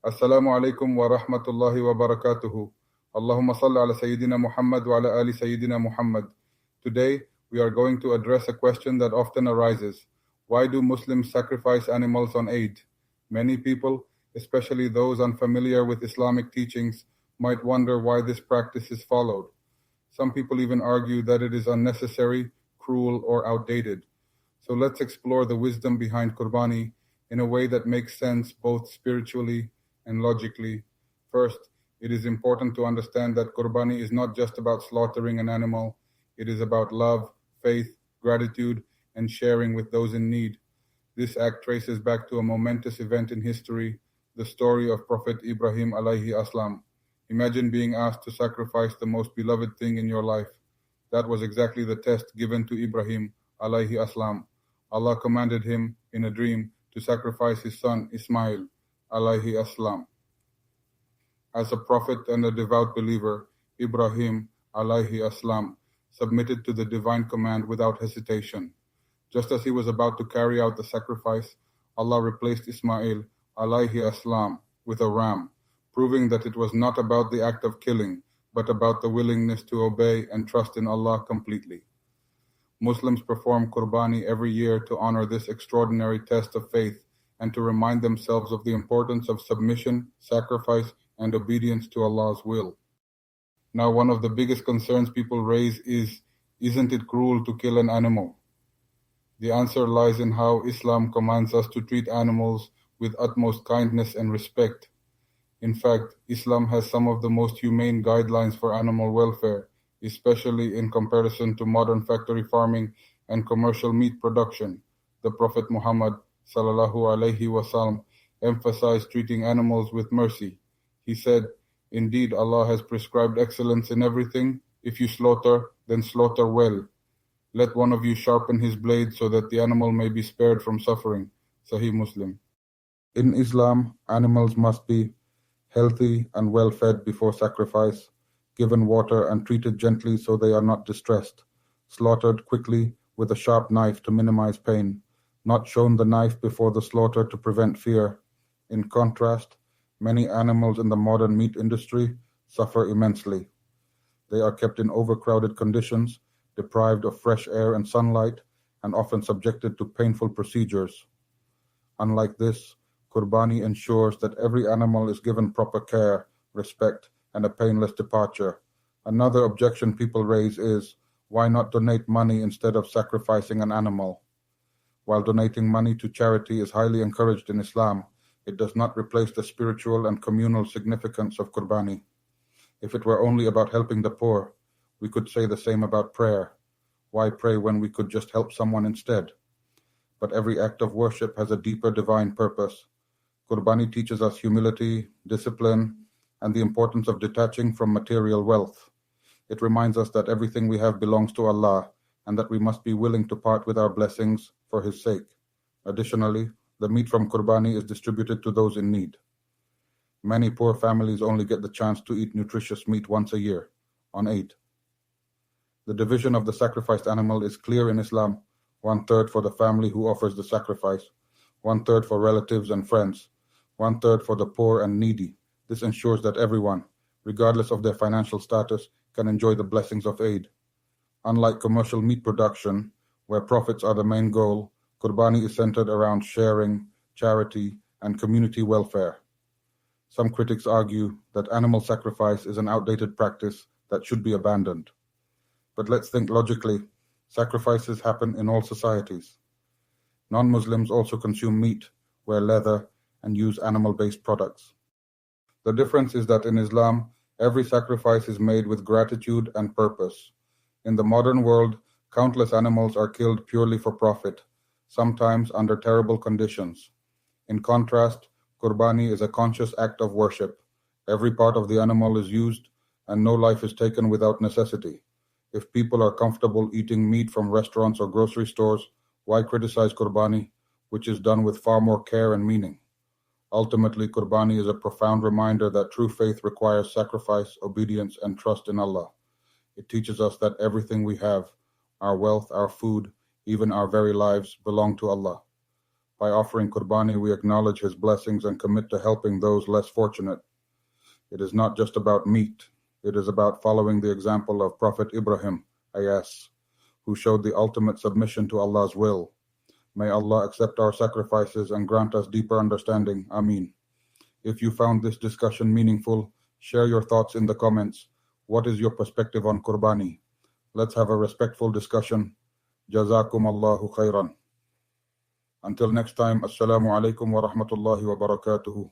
Assalamu alaikum wa rahmatullahi wa barakatuhu. Allahumma salli ala Sayyidina Muhammad wa ala ali Sayyidina Muhammad. Today, we are going to address a question that often arises. Why do Muslims sacrifice animals on Eid? Many people, especially those unfamiliar with Islamic teachings, might wonder why this practice is followed. Some people even argue that it is unnecessary, cruel, or outdated. So let's explore the wisdom behind Qurbani in a way that makes sense both spiritually and logically. First, it is important to understand that Qurbani is not just about slaughtering an animal, it is about love, faith, gratitude, and sharing with those in need. This act traces back to a momentous event in history, the story of Prophet Ibrahim alayhi aslam. Imagine being asked to sacrifice the most beloved thing in your life. That was exactly the test given to Ibrahim alayhi aslam. Allah commanded him in a dream to sacrifice his son Ismail alayhi aslam. As a prophet and a devout believer, Ibrahim alayhi aslam submitted to the divine command without hesitation. Just as he was about to carry out the sacrifice, Allah replaced Ismail alayhi aslam with a ram, proving that it was not about the act of killing, but about the willingness to obey and trust in Allah completely. Muslims perform Qurbani every year to honor this extraordinary test of faith and to remind themselves of the importance of submission, sacrifice, and obedience to Allah's will. Now, one of the biggest concerns people raise is, isn't it cruel to kill an animal? The answer lies in how Islam commands us to treat animals with utmost kindness and respect. In fact, Islam has some of the most humane guidelines for animal welfare, especially in comparison to modern factory farming and commercial meat production. The Prophet Muhammad sallallahu alaihi wasallam emphasized treating animals with mercy. He said, "Indeed, Allah has prescribed excellence in everything. If you slaughter, then slaughter well. Let one of you sharpen his blade so that the animal may be spared from suffering." Sahih Muslim. In Islam, animals must be healthy and well fed before sacrifice, given water and treated gently so they are not distressed, slaughtered quickly with a sharp knife to minimize pain, not shown the knife before the slaughter to prevent fear. In contrast, many animals in the modern meat industry suffer immensely. They are kept in overcrowded conditions, deprived of fresh air and sunlight, and often subjected to painful procedures. Unlike this, Qurbani ensures that every animal is given proper care, respect, and a painless departure. Another objection people raise is, why not donate money instead of sacrificing an animal? While donating money to charity is highly encouraged in Islam, it does not replace the spiritual and communal significance of Qurbani. If it were only about helping the poor, we could say the same about prayer. Why pray when we could just help someone instead? But every act of worship has a deeper divine purpose. Qurbani teaches us humility, discipline, and the importance of detaching from material wealth. It reminds us that everything we have belongs to Allah and that we must be willing to part with our blessings for His sake. Additionally, the meat from Qurbani is distributed to those in need. Many poor families only get the chance to eat nutritious meat once a year, on Eid. The division of the sacrificed animal is clear in Islam: 1/3 for the family who offers the sacrifice, 1/3 for relatives and friends, 1/3 for the poor and needy. This ensures that everyone, regardless of their financial status, can enjoy the blessings of Eid. Unlike commercial meat production, where profits are the main goal, Qurbani is centered around sharing, charity, and community welfare. Some critics argue that animal sacrifice is an outdated practice that should be abandoned. But let's think logically. Sacrifices happen in all societies. Non-Muslims also consume meat, wear leather, and use animal-based products. The difference is that in Islam, every sacrifice is made with gratitude and purpose. In the modern world, countless animals are killed purely for profit, sometimes under terrible conditions. In contrast, Qurbani is a conscious act of worship. Every part of the animal is used, and no life is taken without necessity. If people are comfortable eating meat from restaurants or grocery stores, why criticize Qurbani, which is done with far more care and meaning? Ultimately, Qurbani is a profound reminder that true faith requires sacrifice, obedience, and trust in Allah. It teaches us that everything we have, our wealth, our food, even our very lives, belong to Allah. By offering Qurbani, we acknowledge His blessings and commit to helping those less fortunate. It is not just about meat. It is about following the example of Prophet Ibrahim, AS, who showed the ultimate submission to Allah's will. May Allah accept our sacrifices and grant us deeper understanding. Ameen. If you found this discussion meaningful, share your thoughts in the comments. What is your perspective on Qurbani? Let's have a respectful discussion. Jazakum Allahu khairan. Until next time, Assalamu alaikum wa rahmatullahi wa barakatuhu.